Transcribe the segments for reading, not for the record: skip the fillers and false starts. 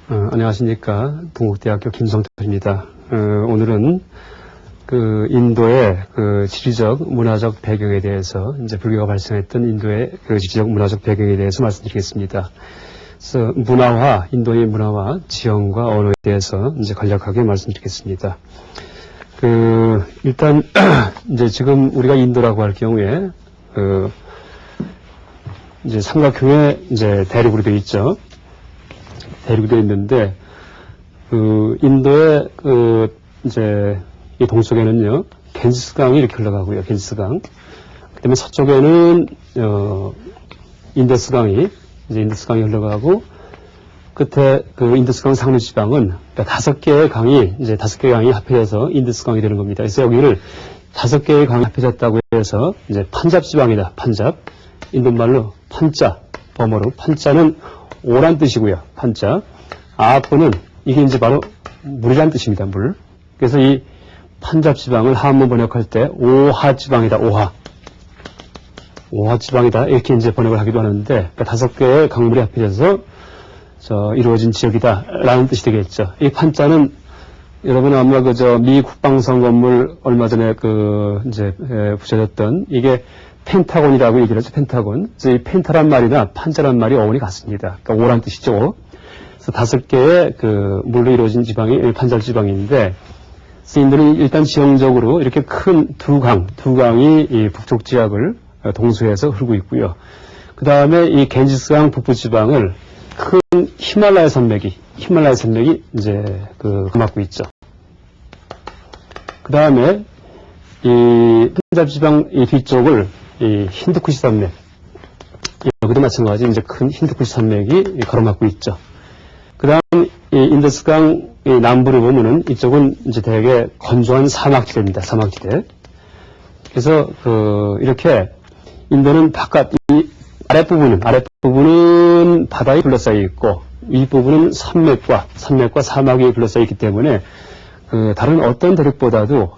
안녕하십니까. 동국대학교 김성철입니다. 오늘은 인도의 지리적 문화적 배경에 대해서, 이제 불교가 발생했던 인도의 지리적 문화적 배경에 대해서 말씀드리겠습니다. 그래서 문화와, 인도의 문화와 지형과 언어에 대해서 이제 간략하게 말씀드리겠습니다. 일단, 이제 지금 우리가 인도라고 할 경우에, 이제 삼각형의 이제 대륙으로 되어 있죠. 대륙이 되어 있는데, 인도의, 이제, 이 동쪽에는요, 갠지스강이 이렇게 흘러가고요, 갠지스강. 그 다음에 서쪽에는, 인더스강이 흘러가고, 끝에 인더스강 상류 지방은, 그러니까 5개의 강이, 이제 5개의 강이 합해져서 인더스강이 되는 겁니다. 그래서 여기를 5개의 강이 합해졌다고 해서, 이제 판잡 지방이다, 판잡. 인도말로 판자, 범어로. 판자는 오란 뜻이고요. 판자. 아포는 이게 이제 바로 물이란 뜻입니다. 물. 그래서 이 판잡 지방을 한문 번역할 때 오하 지방이다. 오하. 오하 지방이다. 이렇게 이제 번역을 하기도 하는데, 그러니까 5개의 강물이 합해져서 이루어진 지역이다. 라는 뜻이 되겠죠. 이 판자는 여러분 아마 미 국방성 건물 얼마 전에 이제 붙여졌던 이게 펜타곤이라고 얘기를 하죠. 펜타곤. 그래서 이 펜타란 말이나 판자란 말이 어원이 같습니다. 그러니까 오란 뜻이죠. 그래서 5개의 물로 이루어진 지방이 판자 지방인데, 인도는 일단 지형적으로 이렇게 큰 두 강이 이 북쪽 지역을 동수해서 흐르고 있고요. 그 다음에 이 갠지스강 북부 지방을 큰 히말라야 산맥이 이제 감싸고 있죠. 그 다음에 이 판잡 지방 이 뒤쪽을 이 힌두쿠시 산맥, 여기도 마찬가지 이제 큰 힌두쿠시 산맥이 가로막고 있죠. 그 다음 이 인더스강 남부를 보면은 이쪽은 이제 되게 건조한 사막지대입니다. 사막지대. 그래서 이렇게 인도는 바깥 이 아랫부분은 바다에 둘러싸여 있고 윗부분은 산맥과 사막이 둘러싸여 있기 때문에 다른 어떤 대륙보다도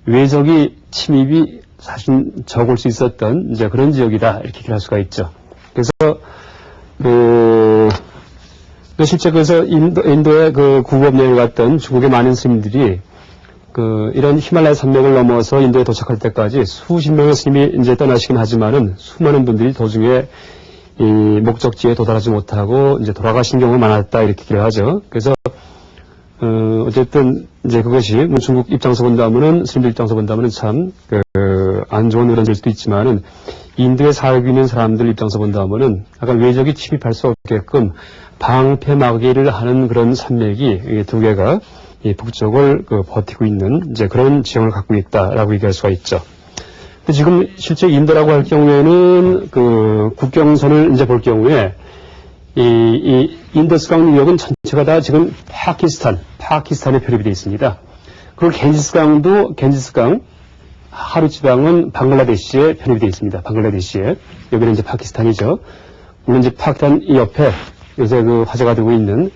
외적이 침입이 사실 적을 수 있었던 이제 그런 지역이다 이렇게 얘기할 수가 있죠. 그래서 실제 그래서 인도의 구급 여행을 갔던 중국의 많은 스님들이 이런 히말라야 산맥을 넘어서 인도에 도착할 때까지 수십 명의 스님이 이제 떠나시긴 하지만은 수많은 분들이 도중에 이 목적지에 도달하지 못하고 이제 돌아가신 경우가 많았다 이렇게 얘기를 하죠. 그래서 어쨌든 이제 그것이 중국 입장에서 본다면은 스님들 입장에서 본다면은 참 안 좋은 의견일 수도 있지만은 인도에 살고 있는 사람들 입장에서 본다면은 약간 외적이 침입할 수 없게끔 방패막이를 하는 그런 산맥이 두 개가 이 북쪽을 버티고 있는 이제 그런 지형을 갖고 있다라고 얘기할 수가 있죠. 근데 지금 실제 인도라고 할 경우에는 국경선을 이제 볼 경우에 이 인더스강 유역은 전체가 다 지금 파키스탄에 편입이 되어 있습니다. 그리고 갠지스강 하루 지방은 방글라데시에 편입이 되어 있습니다. 방글라데시에. 여기는 이제 파키스탄이죠. 물론 이제 파키스탄 이 옆에 요새 화제가 되고 있는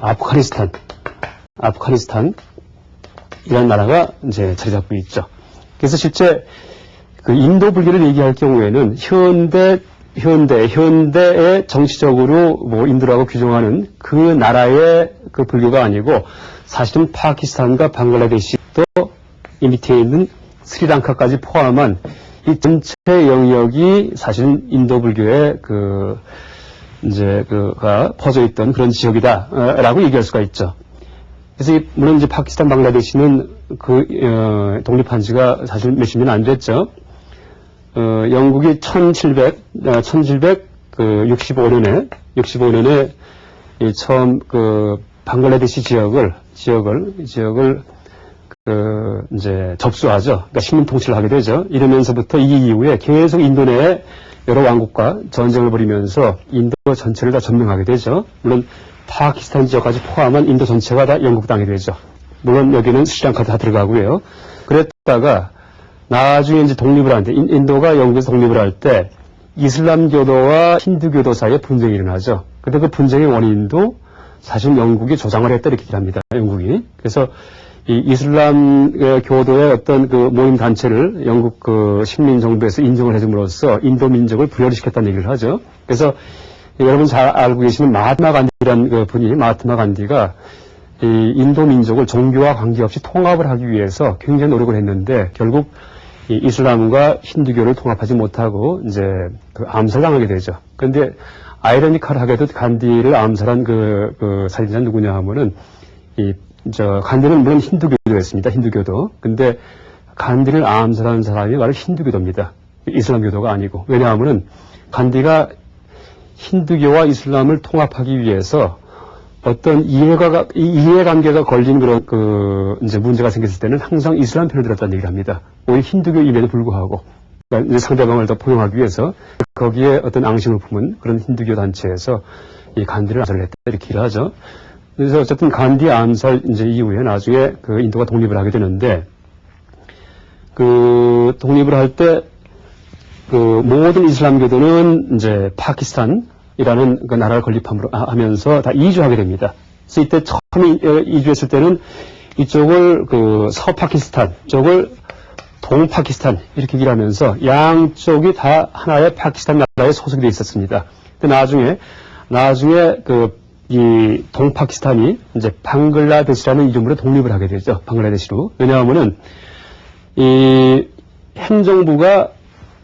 아프가니스탄 이라는 나라가 이제 자리 잡고 있죠. 그래서 실제 인도 불교를 얘기할 경우에는 현대의 정치적으로 인도라고 규정하는 그 나라의 불교가 아니고 사실은 파키스탄과 방글라데시 또 이 밑에 있는 스리랑카까지 포함한 이 전체 영역이 사실은 인도 불교의 가 퍼져 있던 그런 지역이다라고 얘기할 수가 있죠. 그래서 물론 이제 파키스탄, 방글라데시는 독립한 지가 사실 몇십 년 안 됐죠. 영국이 1765년에 처음 방글라데시 지역을 이제 접수하죠. 그러니까 식민 통치를 하게 되죠. 이러면서부터 이 이후에 계속 인도 내에 여러 왕국과 전쟁을 벌이면서 인도 전체를 다 점령하게 되죠. 물론 파키스탄 지역까지 포함한 인도 전체가 다 영국 땅이 되죠. 물론 여기는 스리랑카도 다 들어가고요. 그랬다가 나중에 이제 독립을 하는데 인도가 영국에서 독립을 할 때 이슬람교도와 힌두교도 사이에 분쟁이 일어나죠. 근데 그 분쟁의 원인도 사실 영국이 조장을 했다 이렇게 얘기합니다. 영국이. 그래서 이 이슬람 교도의 어떤 모임 단체를 영국 식민 정부에서 인정을 해줌으로써 인도 민족을 분열시켰다는 얘기를 하죠. 그래서 여러분 잘 알고 계시는 마하트마 간디를 간디란 그 분이, 마하트마 간디가 이 인도 민족을 종교와 관계없이 통합을 하기 위해서 굉장히 노력을 했는데 결국 이 이슬람과 힌두교를 통합하지 못하고 이제 그 암살당하게 되죠. 그런데 아이러니컬하게도 간디를 암살한 그 살인자는 누구냐 하면은 간디는 물론 힌두교도였습니다. 힌두교도. 근데 간디를 암살한 사람이 바로 힌두교도입니다. 이슬람교도가 아니고. 왜냐하면은 간디가 힌두교와 이슬람을 통합하기 위해서 어떤 이해관계가 걸린 그런 이제 문제가 생겼을 때는 항상 이슬람 편을 들었다는 얘기를 합니다. 오히려 힌두교임에도 불구하고. 그러니까 이제 상대방을 더 포용하기 위해서 거기에 어떤 앙심을 품은 그런 힌두교 단체에서 이 간디를 암살했다 이렇게 얘기를 하죠. 그래서 어쨌든 간디 암살 이제 이후에 나중에 그 인도가 독립을 하게 되는데 그 독립을 할 때 그 모든 이슬람교도는 이제 파키스탄이라는 그 나라를 건립하면서 다 이주하게 됩니다. 그래서 이때 처음에 이주했을 때는 이쪽을 그 서파키스탄, 쪽을 동파키스탄 이렇게 얘기를 하면서 양쪽이 다 하나의 파키스탄 나라에 소속이 되어 있었습니다. 근데 나중에 이 동파키스탄이 이제 방글라데시라는 이름으로 독립을 하게 되죠. 방글라데시로. 왜냐하면은 이 행정부가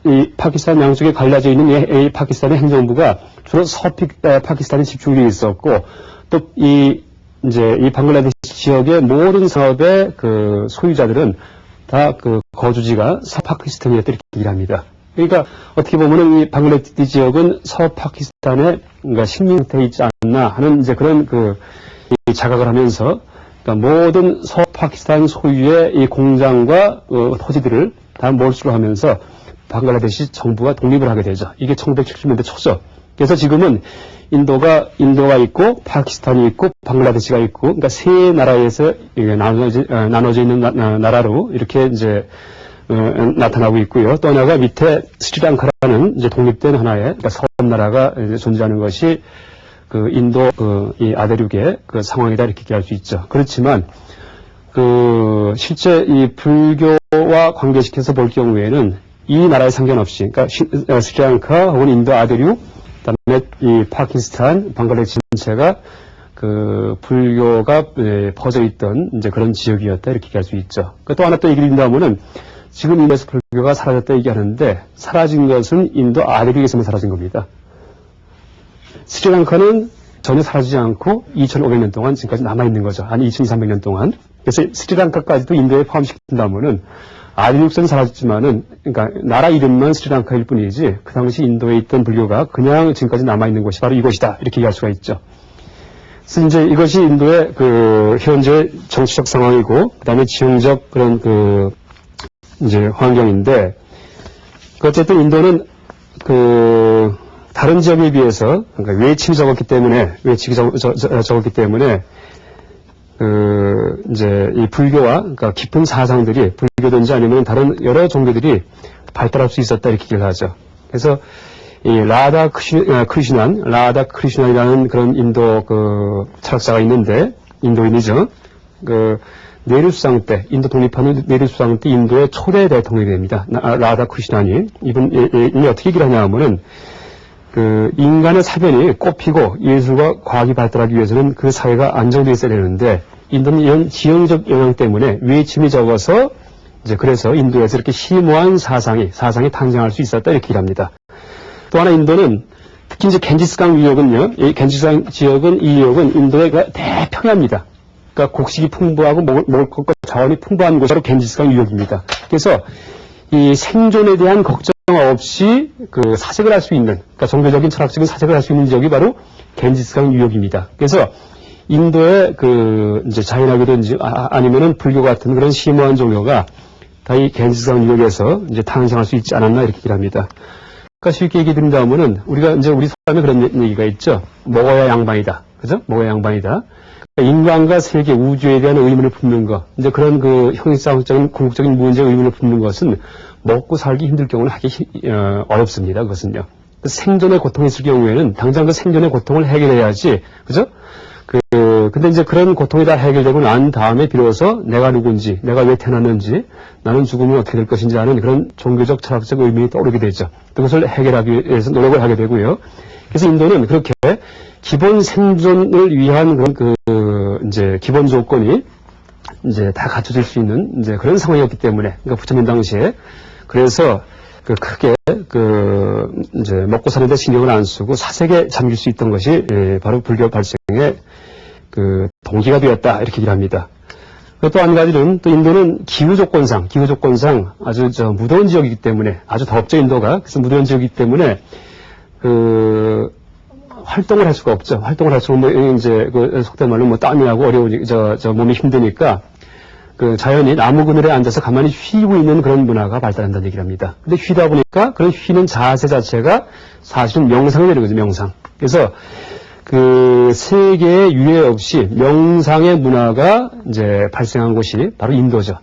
이 파키스탄 양쪽에 갈라져 있는 이 파키스탄의 행정부가 주로 파키스탄에 집중되어 있었고 또 이제 이 방글라데시 지역의 모든 사업의 그 소유자들은 다 그 거주지가 서파키스탄이었다 이렇게 얘기를 합니다. 그러니까 어떻게 보면은 이 방글라데시 지역은 서파키스탄의 그러니까 식민지에 있지 않나 하는 이제 그런 이 자각을 하면서 그러니까 모든 서파키스탄 소유의 이 공장과 토지들을 다 몰수를 하면서 방글라데시 정부가 독립을 하게 되죠. 이게 1970년대 초죠. 그래서 지금은 인도가 있고 파키스탄이 있고 방글라데시가 있고 그러니까 세 나라에서 나눠져 있는 나라로 이렇게 이제 나타나고 있고요. 또 하나가 밑에 스리랑카라는 이제 독립된 하나의 그러니까 섬나라가 이제 존재하는 것이 그 인도 이 아대륙의 그 상황이다 이렇게 얘기할 수 있죠. 그렇지만 실제 이 불교와 관계시켜서 볼 경우에는 이 나라에 상관없이 그러니까 스리랑카 혹은 인도 아대륙 그다음에 이 파키스탄, 방글라데시 전체가 그 불교가 퍼져 있던 이제 그런 지역이었다 이렇게 얘기할 수 있죠. 또 하나 또 얘기를 드린다면은 지금 인도에서 불교가 사라졌다 얘기하는데 사라진 것은 인도 아대륙에서만 사라진 겁니다. 스리랑카는 전혀 사라지지 않고 2,500년 동안 지금까지 남아있는 거죠. 한 2,300년 동안. 그래서 스리랑카까지도 인도에 포함시킨다면은 아대륙선 사라졌지만은 그러니까 나라 이름만 스리랑카일 뿐이지 그 당시 인도에 있던 불교가 그냥 지금까지 남아있는 곳이 바로 이곳이다 이렇게 얘기할 수가 있죠. 그래서 이제 이것이 인도의 현재 정치적 상황이고 그다음에 지형적 그런 이제 환경인데 어쨌든 인도는 다른 지역에 비해서 그러니까 외침이 적었기 때문에 이제 이 불교와 그러니까 깊은 사상들이 불교든지 아니면 다른 여러 종교들이 발달할 수 있었다 이렇게 얘기를 하죠. 그래서 이 라다 크리슈난이라는 그런 인도 철학자가 있는데 인도인이죠. 네르수상 때 인도 독립하는 네르수상 때 인도의 초대 대통령이 됩니다. 라다 크리슈난이 이분이 어떻게 얘기를 하냐 하면은 인간의 사변이 꽃피고 예술과 과학이 발달하기 위해서는 그 사회가 안정되어 있어야 되는데 인도는 이런 지형적 영향 때문에 외침이 적어서 이제 그래서 인도에서 이렇게 심오한 사상이 탄생할 수 있었다 이렇게 얘기합니다. 또 하나 인도는 특히 이제 겐지스강 유역은요, 이 겐지스강 지역은 이 지역은 인도의 대평야입니다. 그러니까 곡식이 풍부하고 먹을 것과 자원이 풍부한 곳이 바로 겐지스강 유역입니다. 그래서 이 생존에 대한 걱정 없이 사색을 할 수 있는, 그러니까 종교적인 철학적인 사색을 할 수 있는 지역이 바로 겐지스강 유역입니다. 그래서 인도의 이제 자연학이든지 아니면은 불교 같은 그런 심오한 종교가 다 이 겐지스강 유역에서 이제 탄생할 수 있지 않았나 이렇게 얘기를 합니다. 그러니까 쉽게 얘기 드린다면은 우리가 이제 우리 사람에 그런 얘기가 있죠. 먹어야 양반이다. 그죠? 먹어야 양반이다. 그러니까 인간과 세계 우주에 대한 의문을 품는 것, 이제 그런 형식상적인 궁극적인 문제의 의문을 품는 것은 먹고 살기 힘들 경우는 하기 어렵습니다. 그것은요. 생존의 고통이 있을 경우에는 당장 그 생존의 고통을 해결해야지, 그죠? 근데 이제 그런 고통이 다 해결되고 난 다음에 비로소 내가 누군지, 내가 왜 태어났는지, 나는 죽으면 어떻게 될 것인지 하는 그런 종교적, 철학적 의문이 떠오르게 되죠. 그것을 해결하기 위해서 노력을 하게 되고요. 그래서 인도는 그렇게 기본 생존을 위한 이제 기본 조건이 이제 다 갖춰질 수 있는 이제 그런 상황이었기 때문에, 그러니까 부처님 당시에 그래서 크게 이제 먹고 사는데 신경을 안 쓰고 사색에 잠길 수 있던 것이 바로 불교 발생의 동기가 되었다 이렇게 얘기를 합니다. 또 한 가지는 또 인도는 기후 조건상 아주 무더운 지역이기 때문에 아주 덥죠 인도가. 그래서 무더운 지역이기 때문에 활동을 할 수가 없죠. 활동을 할 수가 이제 속된 말로 뭐 땀이 나고 어려우니 몸이 힘드니까 자연이 나무 그늘에 앉아서 가만히 쉬고 있는 그런 문화가 발달한다는 얘기를 합니다. 근데 쉬다 보니까 그런 쉬는 자세 자체가 사실은 명상이 되는 거죠, 명상. 그래서 세계의 유해 없이 명상의 문화가 이제 발생한 곳이 바로 인도죠.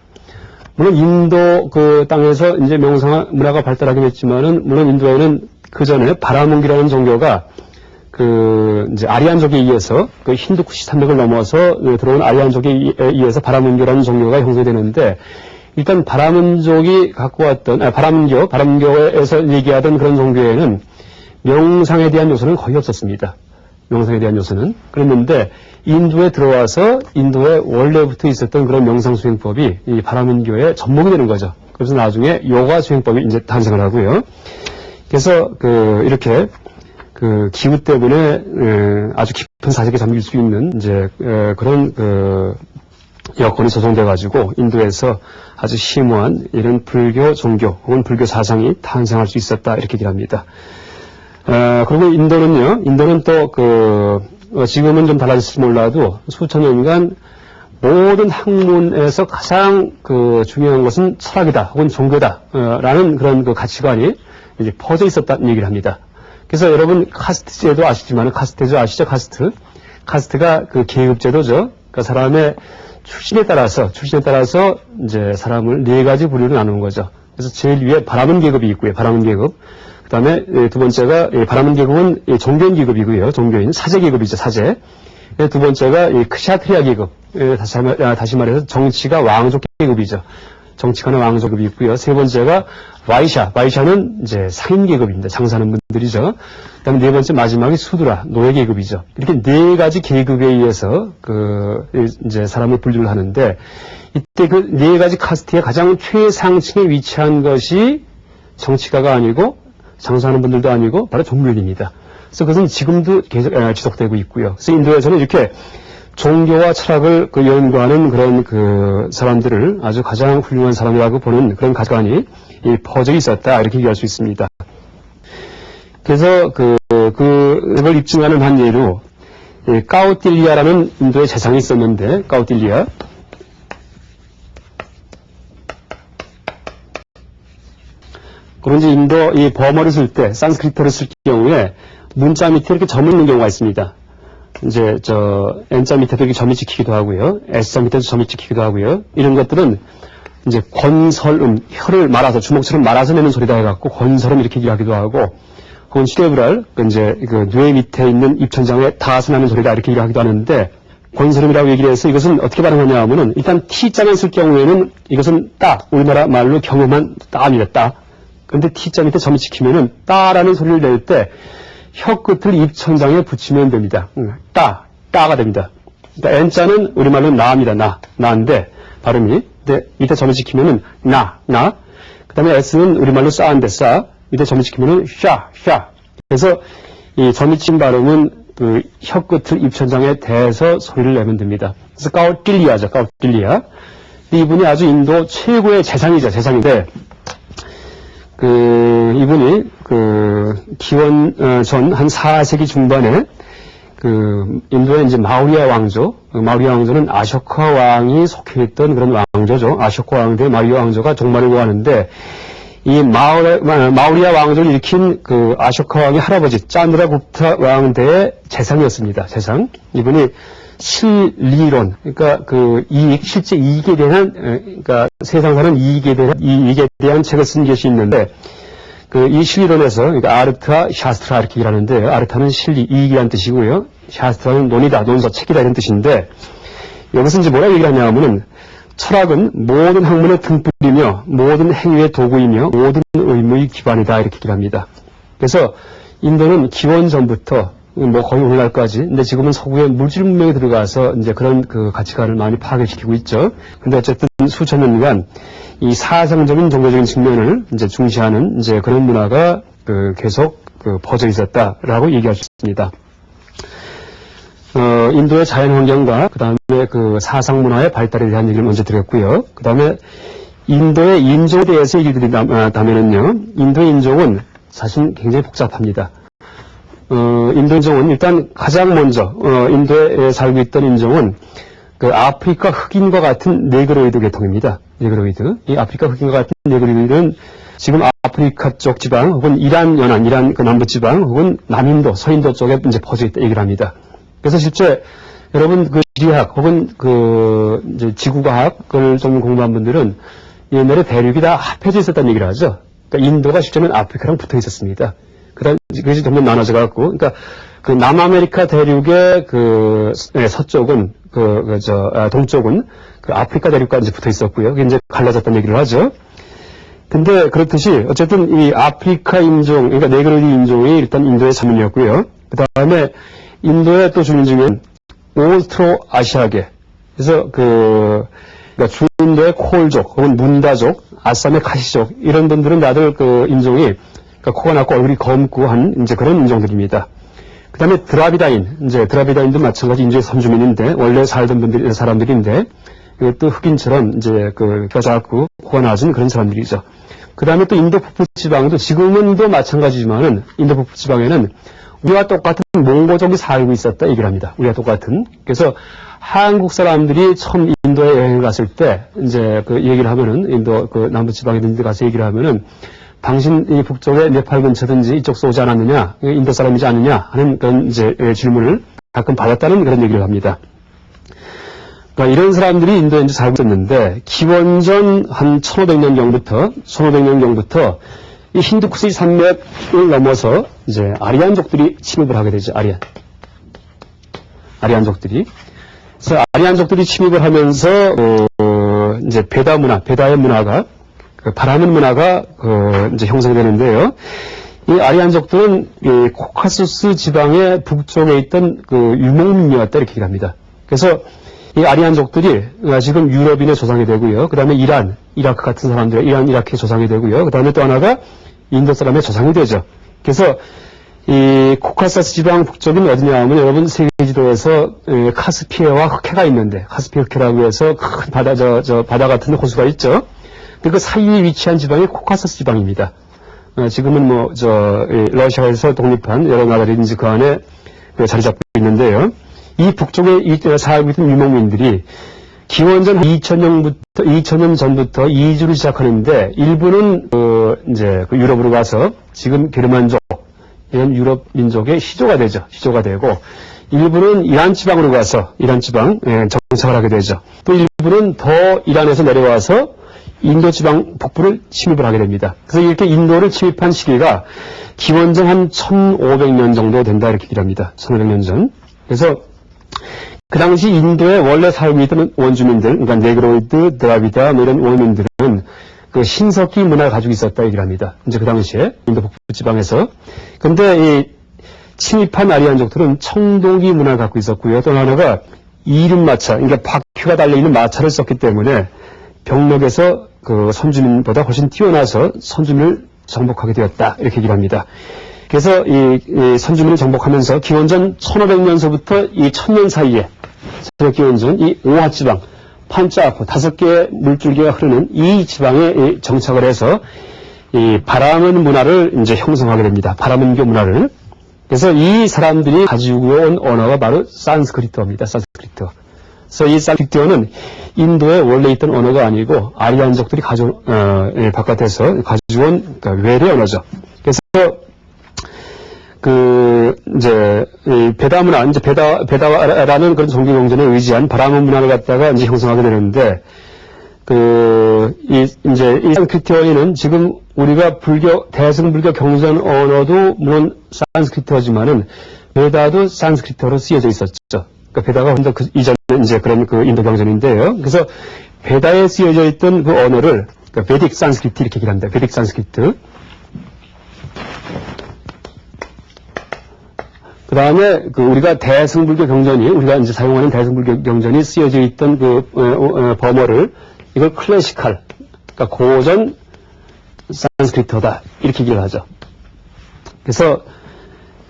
물론 인도 땅에서 이제 명상 문화가 발달하긴 했지만은, 물론 인도에는 그 전에 바라문기라는 종교가 이제 아리안족에 의해서 힌두쿠시 산맥을 넘어서 들어온 아리안족에 의해서 바라문교라는 종교가 형성되는데, 일단 바라문족이 갖고 왔던, 바라문교에서 얘기하던 그런 종교에는 명상에 대한 요소는 거의 없었습니다. 명상에 대한 요소는. 그랬는데, 인도에 들어와서 인도에 원래부터 있었던 그런 명상 수행법이 이 바라문교의 접목이 되는 거죠. 그래서 나중에 요가 수행법이 이제 탄생을 하고요. 그래서 이렇게 기후 때문에 아주 깊은 사색에 잠길 수 있는 이제 그런 여건이 조성돼 가지고 인도에서 아주 심오한 이런 불교 종교 혹은 불교 사상이 탄생할 수 있었다 이렇게 얘기를 합니다. 그리고 인도는 또 지금은 좀 달라졌을지 몰라도 수천 년간 모든 학문에서 가장 중요한 것은 철학이다 혹은 종교다 라는 그런 가치관이 이제 퍼져 있었다는 얘기를 합니다. 그래서 여러분 카스트제도 아시지만 카스트제 아시죠? 카스트가 계급제도죠. 그러니까 사람의 출신에 따라서 이제 사람을 네 가지 부류로 나누는 거죠. 그래서 제일 위에 바라문 계급이 있고요. 바라문 계급. 그다음에 두 번째가 바라문 계급은 종교인 계급이고요. 종교인 사제 계급이죠. 사제. 두 번째가 크샤트리아 계급. 다시 말해서 정치가 왕족 계급이죠. 정치가는 왕족급이 있고요. 세 번째가 와이샤는 이제 상인 계급입니다. 장사하는 분들이죠. 그다음에 네 번째 마지막이 수드라, 노예 계급이죠. 이렇게 네 가지 계급에 의해서 이제 사람을 분류를 하는데, 이때 그 네 가지 카스트의 가장 최상층에 위치한 것이 정치가가 아니고 장사하는 분들도 아니고 바로 종교인입니다. 그래서 그것은 지금도 계속 지속되고 있고요. 그래서 인도에서는 이렇게 종교와 철학을 연구하는 그런 사람들을 아주 가장 훌륭한 사람이라고 보는 그런 가치관이 퍼져 있었다 이렇게 얘기할 수 있습니다. 그래서 그걸 입증하는 한 예로 까우틸리아라는 인도의 재상이 있었는데, 까우틸리아 그런지 인도 이 버머를 쓸 때 산스크리트를 쓸 경우에 문자 밑에 이렇게 점을 넣는 경우가 있습니다. 이제 N자 밑에도 이렇게 점이 찍히기도 하고요. S자 밑에도 점이 찍히기도 하고요. 이런 것들은 이제 권설음, 혀를 말아서 주먹처럼 말아서 내는 소리다 해갖고 권설음 이렇게 얘기하기도 하고, 혹은 시레브랄, 이제 뇌 밑에 있는 입천장에 닿아서 나는 소리다 이렇게 얘기하기도 하는데, 권설음이라고 얘기를 해서 이것은 어떻게 발음하냐 하면은, 일단 T자만 쓸 경우에는 이것은 따, 우리나라 말로 경험한 따입니다. 따. 그런데 T자 밑에 점이 찍히면은 따라는 소리를 낼 때 혀 끝을 입천장에 붙이면 됩니다. 따가 됩니다. 그러니까 N자는 우리말로 나입니다. 나인데 발음이. 근데 밑에 점을 지키면은 나. 그 다음에 S는 우리말로 싸인데 싸. 밑에 점을 지키면은 샤. 그래서 이 점이 친 발음은 혀 끝을 입천장에 대서 소리를 내면 됩니다. 그래서 까우틸리아죠. 까우틸리아. 이분이 아주 인도 최고의 재상인데, 이분이 기원 전 한 4세기 중반에 인도의 이제 마우리아 왕조는 아쇼카 왕이 속해 있던 그런 왕조죠. 아쇼카 왕대 마우리아 왕조가 종말을 구하는데, 이 마우리아 왕조를 일으킨 아쇼카 왕의 할아버지 짠드라굽타 왕대의 재상이었습니다. 재상. 이분이 실리론, 그러니까 실제 이익에 대한, 그러니까 세상 사는 이익에 대한 책을 쓴 것이 있는데, 이 실리론에서, 그러니까 아르타, 샤스트라 이렇게 얘기하는데, 아르타는 실리, 이익이라는 뜻이고요. 샤스트라는 논이다, 논서, 책이다 이런 뜻인데, 여기서 이제 뭐라고 얘기를 하냐 하면은, 철학은 모든 학문의 등불이며, 모든 행위의 도구이며, 모든 의무의 기반이다 이렇게 얘기를 합니다. 그래서 인도는 기원 전부터 뭐 거의 오늘날까지, 근데 지금은 서구의 물질 문명에 들어가서 이제 그런 그 가치관을 많이 파괴시키고 있죠. 근데 어쨌든 수천 년간 이 사상적인 종교적인 측면을 이제 중시하는 이제 그런 문화가 계속 퍼져 있었다라고 얘기할 수 있습니다. 인도의 자연 환경과 그 다음에 그 사상 문화의 발달에 대한 얘기를 먼저 드렸고요. 그 다음에 인도의 인종에 대해서 얘기 드린다면은요, 인도의 인종은 사실 굉장히 복잡합니다. 인도 인종은 일단 가장 먼저, 인도에 살고 있던 인종은 그 아프리카 흑인과 같은 네그로이드 계통입니다. 네그로이드. 이 아프리카 흑인과 같은 네그로이드는 지금 아프리카 쪽 지방, 혹은 이란 연안, 이란 그 남부 지방, 혹은 남인도, 서인도 쪽에 이제 퍼져 있다 얘기를 합니다. 그래서 실제 여러분 그 지리학 혹은 그 이제 지구과학을 좀 공부한 분들은 옛날에 대륙이 다 합해져 있었다는 얘기를 하죠. 그러니까 인도가 실제는 아프리카랑 붙어 있었습니다. 그것이 점점 나눠져 갖고, 그러니까 그 남아메리카 대륙의 그 서쪽은 동쪽은 그 아프리카 대륙과 이제 붙어 있었고요. 그게 이제 갈라졌다는 얘기를 하죠. 근데 그렇듯이 어쨌든 이 아프리카 인종, 그러니까 네그로이드 인종이 일단 인도의 자민이었고요. 그 다음에 인도의 또 주민 중엔 오스트로 아시아계. 그래서 그러니까 중인도의 콜족, 혹은 문다족, 아쌈의 카시족, 이런 분들은 다들 그 인종이, 그러니까 코가 낮고 얼굴이 검고 한 이제 그런 인종들입니다. 그 다음에 드라비다인, 이제 드라비다인도 마찬가지 인종의 선주민인데, 원래 살던 사람들인데, 이것도 흑인처럼 이제 뼈 작고 코가 낮은 그런 사람들이죠. 그 다음에 또 인도 북부 지방도 지금은 또 마찬가지지만은, 인도 북부 지방에는 우리와 똑같은 몽고족이 살고 있었다 얘기를 합니다. 우리와 똑같은. 그래서 한국 사람들이 처음 인도에 여행을 갔을 때, 이제 그 얘기를 하면은, 인도 그 남부 지방이든지 가서 얘기를 하면은, 당신 이 북쪽에 네팔 근처든지 이쪽서 오지 않았느냐, 인도 사람이지 않느냐 하는 그런 이제 질문을 가끔 받았다는 그런 얘기를 합니다. 그러니까 이런 사람들이 인도에 이제 살고 있었는데, 기원전 한 1500년경부터 이 힌두쿠스 산맥을 넘어서 이제 아리안족들이 침입을 하게 되죠. 아리안족들이. 그래서 아리안족들이 침입을 하면서 이제 베다의 문화가 바라는 문화가 이제 형성되는데요. 이 아리안족들은 이 코카소스 지방의 북쪽에 있던 그 유목민이었다 이렇게 얘기를 합니다. 그래서 이 아리안족들이 지금 유럽인의 조상이 되고요. 그 다음에 이라크 같은 사람들, 이라크의 조상이 되고요. 그 다음에 또 하나가 인도 사람의 조상이 되죠. 그래서 이 코카소스 지방 북쪽은 어디냐 하면 여러분 세계지도에서 카스피해와 흑해가 있는데, 카스피해 흑해라고 해서 큰 바다, 바다 같은 호수가 있죠. 그 사이에 위치한 지방이 코카소스 지방입니다. 지금은 러시아에서 독립한 여러 나라들이 이제 그 안에 자리 잡고 있는데요. 이 북쪽에 살고 있던 유목민들이 기원전 2000년 전부터 이주를 시작하는데, 일부는 이제 유럽으로 가서 지금 게르만족, 이런 유럽 민족의 시조가 되고, 일부는 이란 지방으로 가서 이란 지방 정착을 하게 되죠. 또 일부는 더 이란에서 내려와서 인도 지방 북부를 침입을 하게 됩니다. 그래서 이렇게 인도를 침입한 시기가 기원전 한 1500년 정도 된다 이렇게 얘기를 합니다. 1500년 전. 그래서 그 당시 인도에 원래 살고 있던 원주민들, 그러니까 네그로이드, 드라비다 뭐 이런 원주민들은 그 신석기 문화를 가지고 있었다 얘기를 합니다. 이제 그 당시에 인도 북부 지방에서. 근데 이 침입한 아리안족들은 청동기 문화를 갖고 있었고요. 또 하나가 이륜마차, 그러니까 바퀴가 달려있는 마차를 썼기 때문에 병력에서 그 선주민보다 훨씬 뛰어나서 선주민을 정복하게 되었다 이렇게 얘기를 합니다. 그래서 이 선주민을 정복하면서 기원전 1500년서부터 이 1000년 사이에 기원전 이 오하지방, 판짜아포 5개의 물줄기가 흐르는 이 지방에 정착을 해서 이 바라문 문화를 이제 형성하게 됩니다. 바라문교 문화를. 그래서 이 사람들이 가지고 온 언어가 바로 산스크리트어입니다. 산스크리트어. 그래서 이 산스크리트어는 인도에 원래 있던 언어가 아니고 아리안족들이 바깥에서 가져온 그러니까 외래 언어죠. 그래서 이제 베다 문화, 이제 베다라는 그런 종교 경전에 의지한 바라문 문화를 갖다가 이제 형성하게 되는데, 이제 이 산스크리트어는 지금 우리가 대승불교 경전 언어도 물론 산스크리트어지만은 베다도 산스크리트어로 쓰여져 있었죠. 그러니까 베다가 혼자 이전에 이제 그런 인도 경전인데요. 그래서 베다에 쓰여져 있던 그 언어를 그러니까 베딕 산스크리트 이렇게 얘기합니다. 베딕 산스크리트. 그 다음에 우리가 대승불교 경전이, 우리가 이제 사용하는 대승불교 경전이 쓰여져 있던 범어를, 이걸 클래시칼, 그러니까 고전 산스크리트어다, 이렇게 얘기를 하죠. 그래서,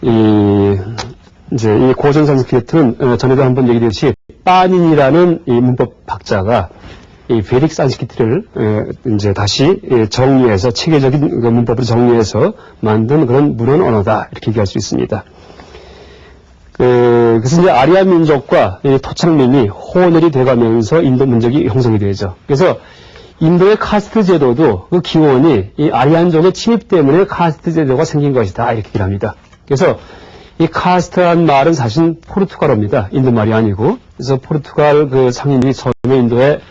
이제 이 고전 산스크리트는 전에도 한번 얘기했듯이 빠닌이라는 이 문법 학자가 이 베릭 산스크리트를 이제 다시 정리해서 체계적인 문법으로 정리해서 만든 그런 문헌 언어다, 이렇게 얘기할 수 있습니다. 그래서 이제 아리안 민족과 토착민이 혼혈이 돼가면서 인도 민족이 형성이 되죠. 그래서 인도의 카스트 제도도 그 기원이 이 아리안족의 침입 때문에 카스트 제도가 생긴 것이다, 이렇게 얘기를 합니다. 그래서 이 카스트란 말은 사실 포르투갈어입니다. 인도 말이 아니고. 그래서 포르투갈 그 상인이 처음에 인도에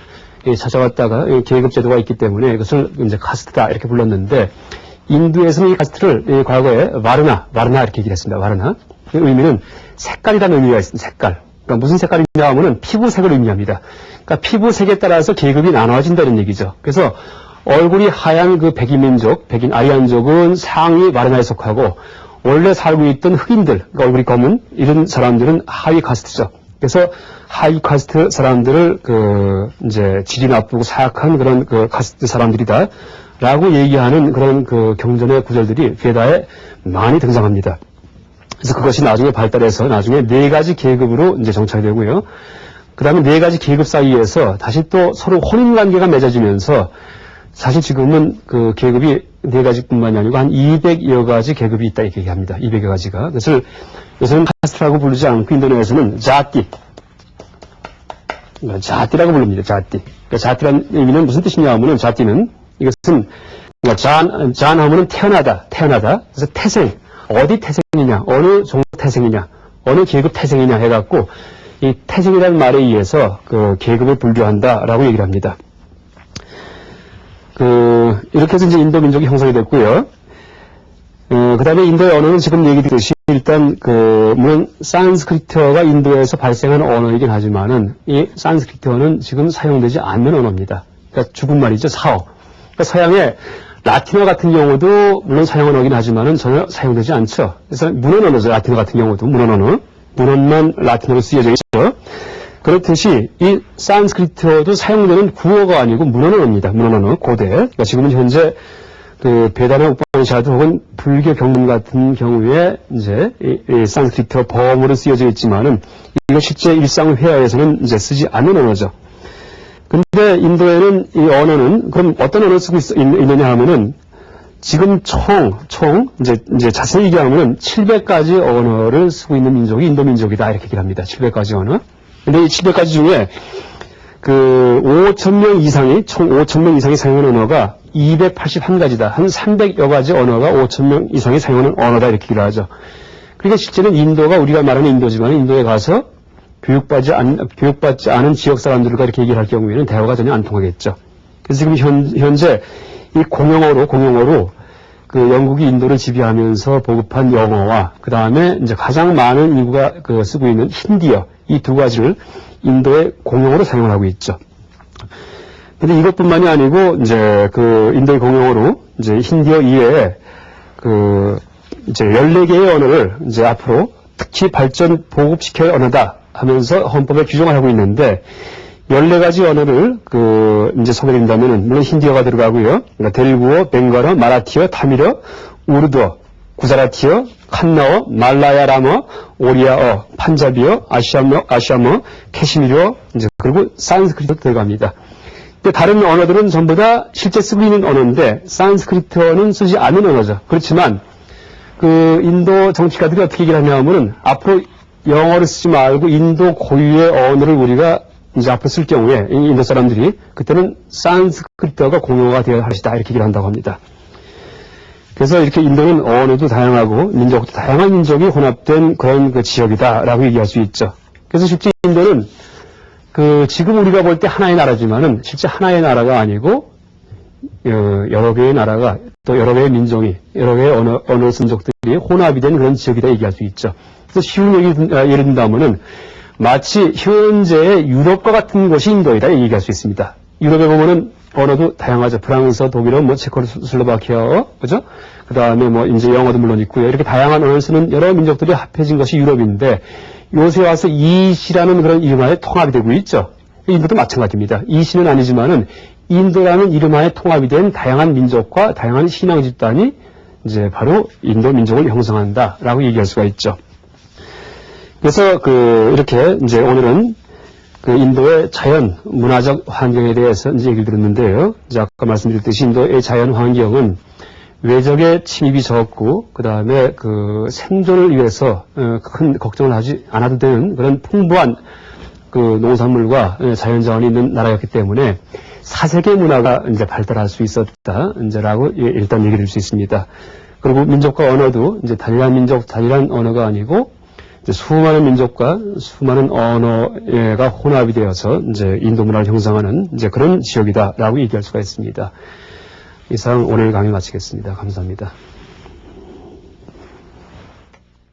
찾아왔다가 계급 제도가 있기 때문에 이것을 이제 카스트다, 이렇게 불렀는데, 인도에서는 이 카스트를 과거에 와르나 이렇게 얘기를 했습니다. 와르나. 그 의미는 색깔이라는 의미가 있습니다. 색깔. 그러니까 무슨 색깔이냐 하면은 피부색을 의미합니다. 그러니까 피부색에 따라서 계급이 나눠진다는 얘기죠. 그래서 얼굴이 하얀 그 백인민족, 백인 아리안족은 상위 와르나에 속하고, 원래 살고 있던 흑인들, 그러니까 얼굴이 검은 이런 사람들은 하위 카스트죠. 그래서 하위 카스트 사람들을 이제 질이 나쁘고 사악한 그런 카스트 사람들이다 라고 얘기하는 그런 경전의 구절들이 베다에 많이 등장합니다. 그래서 그것이 나중에 발달해서 나중에 4가지 계급으로 이제 정착이 되고요. 그 다음에 4가지 계급 사이에서 다시 또 서로 혼인 관계가 맺어지면서, 사실 지금은 그 계급이 4가지뿐만이 아니고 한 200여 가지 계급이 있다, 이렇게 얘기합니다. 200여 가지가. 그것을 요새는 카스트라고 부르지 않고 인도네시아에서는 자띠. 자띠라고 부릅니다. 자띠. 그러니까 자띠라는 의미는 무슨 뜻이냐 하면은, 자띠는 이것은 그러니까 잔 하면은 태어나다. 그래서 태생. 어디 태생이냐, 어느 종족 태생이냐, 어느 계급 태생이냐 해갖고 이 태생이라는 말에 의해서 그 계급을 분류한다라고 얘기를 합니다. 이렇게 해서 이제 인도 민족이 형성이 됐고요. 그 다음에 인도의 언어는 지금 얘기드렸듯이 일단 물론 산스크리트어가 인도에서 발생한 언어이긴 하지만은 이 산스크리트어는 지금 사용되지 않는 언어입니다. 그러니까 죽은 말이죠, 사어. 그러니까 서양의 라틴어 같은 경우도 물론 사용은 하긴 하지만은 전혀 사용되지 않죠. 그래서 문헌 언어죠, 라틴어 같은 경우도 문헌 언어. 문헌만 라틴어로 쓰여져 있죠. 그렇듯이 이 산스크리트어도 사용되는 구어가 아니고 문헌 언어입니다. 문헌 언어, 고대. 그러니까 지금은 현재 베다나 우파니샤드 혹은 불교 경문 같은 경우에 이제 이 산스크리트어 범어로 쓰여져 있지만은 이거 실제 일상 회화에서는 이제 쓰지 않는 언어죠. 근데 인도에는 이 언어는 그럼 어떤 언어를 쓰고 있느냐 하면은 지금 이제 자세히 얘기하면은 700가지 언어를 쓰고 있는 민족이 인도 민족이다, 이렇게 얘기를 합니다. 700가지 언어. 근데 이 700가지 중에 5,000명 이상이, 총 5,000명 이상이 사용하는 언어가 281가지다. 한 300여 가지 언어가 5,000명 이상이 사용하는 언어다, 이렇게 얘기를 하죠. 그러니까 실제는 인도가 우리가 말하는 인도지만 인도에 가서 교육받지 않은 지역 사람들과 이렇게 얘기를 할 경우에는 대화가 전혀 안 통하겠죠. 그래서 지금 현재 이 공용어로 영국이 인도를 지배하면서 보급한 영어와 그 다음에 이제 가장 많은 인구가 쓰고 있는 힌디어, 이 2가지를 인도의 공용어로 사용을 하고 있죠. 근데 이것뿐만이 아니고 이제 인도의 공용어로 이제 힌디어 이외에 이제 14개의 언어를 이제 앞으로 특히 발전 보급시켜야 언어다 하면서 헌법에 규정을 하고 있는데, 14가지 언어를 이제 소개드린다면은 물론 힌디어가 들어가고요. 그러니까 델구어, 벵갈어, 마라티어, 타밀어, 우르두어, 구자라티어, 칸나어, 말라야람어, 오리아어, 판자비어, 아시아머, 캐시미르어, 이제 그리고 산스크리트도 들어갑니다. 근데 다른 언어들은 전부 다 실제 쓰고 있는 언어인데 산스크리트어는 쓰지 않는 언어죠. 그렇지만 인도 정치가들이 어떻게 얘기를 하냐 하면은 앞으로 영어를 쓰지 말고 인도 고유의 언어를 우리가 이제 앞으로 쓸 경우에 인도 사람들이 그때는 산스크리트어가 공용어가 되어야 할 것이다, 이렇게 얘기를 한다고 합니다. 그래서 이렇게 인도는 언어도 다양하고 민족도 다양한 민족이 혼합된 그런 지역이다라고 얘기할 수 있죠. 그래서 실제 인도는 지금 우리가 볼 때 하나의 나라지만은 실제 하나의 나라가 아니고 여러 개의 나라가 또 여러 개의 민족이 여러 개의 언어 민족들이 혼합이 된 그런 지역이다 얘기할 수 있죠. 그래서 쉬운 예를 든다면은 마치 현재의 유럽과 같은 곳이 인도이다 얘기할 수 있습니다. 유럽에 보면은 언어도 다양하죠. 프랑스, 독일어, 뭐 체코슬로바키아, 그죠? 그 다음에 뭐 이제 영어도 물론 있고요. 이렇게 다양한 언어를 쓰는 여러 민족들이 합해진 것이 유럽인데 요새 와서 이시라는 그런 이름하에 통합이 되고 있죠. 인도도 마찬가지입니다. 이시는 아니지만은 인도라는 이름하에 통합이 된 다양한 민족과 다양한 신앙 집단이 이제 바로 인도 민족을 형성한다라고 얘기할 수가 있죠. 그래서 이렇게 이제 오늘은 인도의 자연 문화적 환경에 대해서 이제 얘기를 들었는데요. 이제 아까 말씀드렸듯이 인도의 자연 환경은 외적의 침입이 적고 그 다음에 생존을 위해서 큰 걱정을 하지 않아도 되는 그런 풍부한 농산물과 자연 자원이 있는 나라였기 때문에 사색의 문화가 이제 발달할 수 있었다 이제라고 일단 얘기를 할 수 있습니다. 그리고 민족과 언어도 이제 단일한 민족, 단일한 언어가 아니고 이제 수많은 민족과 수많은 언어가 혼합이 되어서 이제 인도 문화를 형성하는 이제 그런 지역이다라고 얘기할 수가 있습니다. 이상 오늘 강의 마치겠습니다. 감사합니다.